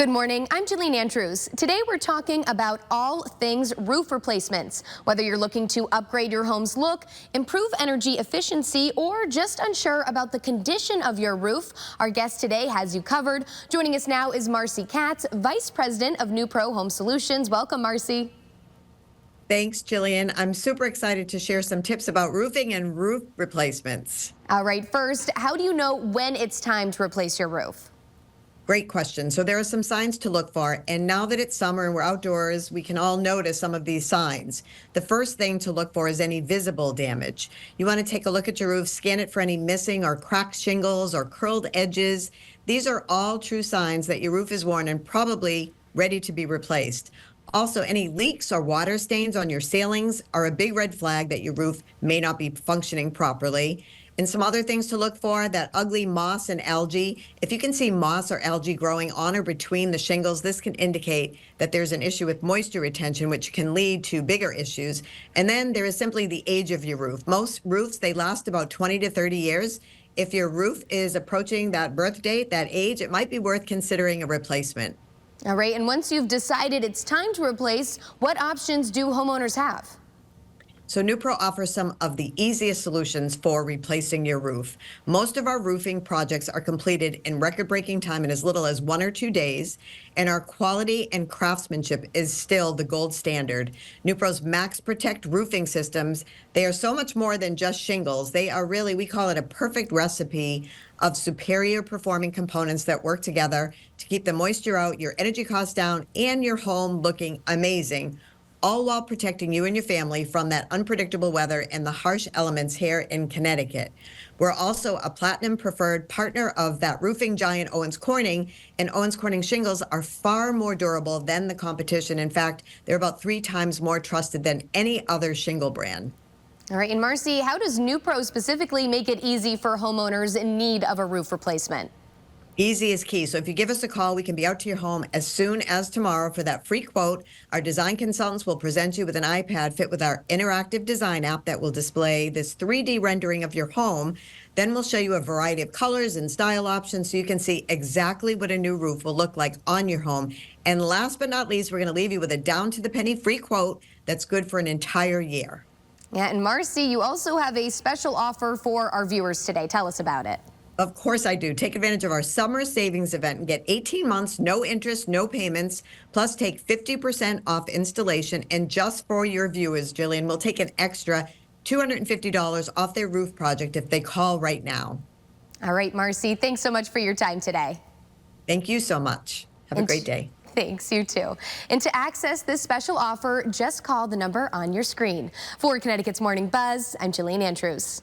Good morning, I'm Jillian Andrews. Today we're talking about all things roof replacements. Whether you're looking to upgrade your home's look, improve energy efficiency, or just unsure about the condition of your roof, our guest today has you covered. Joining us now is Marcy Katz, Vice President of Newpro Home Solutions. Welcome, Marcy. Thanks, Jillian. I'm super excited to share some tips about roofing and roof replacements. All right, first, how do you know when it's time to replace your roof? Great question. So there are some signs to look for. And now that it's summer and we're outdoors, we can all notice some of these signs. The first thing to look for is any visible damage. You want to take a look at your roof, scan it for any missing or cracked shingles or curled edges. These are all true signs that your roof is worn and probably ready to be replaced. Also, any leaks or water stains on your ceilings are a big red flag that your roof may not be functioning properly. And some other things to look for, that ugly moss and algae. If you can see moss or algae growing on or between the shingles, this can indicate that there's an issue with moisture retention, which can lead to bigger issues. And then there is simply the age of your roof. Most roofs, they last about 20 to 30 years. If your roof is approaching that birth date, that age, it might be worth considering a replacement. All right, and once you've decided it's time to replace, what options do homeowners have? So Newpro offers some of the easiest solutions for replacing your roof. Most of our roofing projects are completed in record-breaking time in as little as 1 or 2 days, and our quality and craftsmanship is still the gold standard. Newpro's Max Protect roofing systems, they are so much more than just shingles. They are really, we call it a perfect recipe of superior performing components that work together to keep the moisture out, your energy costs down, and your home looking amazing, all while protecting you and your family from that unpredictable weather and the harsh elements here in Connecticut. We're also a platinum preferred partner of that roofing giant Owens Corning, and Owens Corning shingles are far more durable than the competition. In fact, they're about 3 times more trusted than any other shingle brand. All right, and Marcy, how does Newpro specifically make it easy for homeowners in need of a roof replacement? Easy is key. So if you give us a call, we can be out to your home as soon as tomorrow for that free quote. Our design consultants will present you with an iPad fit with our interactive design app that will display this 3D rendering of your home. Then we'll show you a variety of colors and style options so you can see exactly what a new roof will look like on your home. And last but not least, we're going to leave you with a down-to-the-penny free quote that's good for an entire year. Yeah, and Marcy, you also have a special offer for our viewers today. Tell us about it. Of course I do. Take advantage of our summer savings event and get 18 months, no interest, no payments, plus take 50% off installation. And just for your viewers, Jillian, we'll take an extra $250 off their roof project if they call right now. All right, Marcy, thanks so much for your time today. Thank you so much. Have a great day. Thanks, you too. And to access this special offer, just call the number on your screen. For Connecticut's Morning Buzz, I'm Jillian Andrews.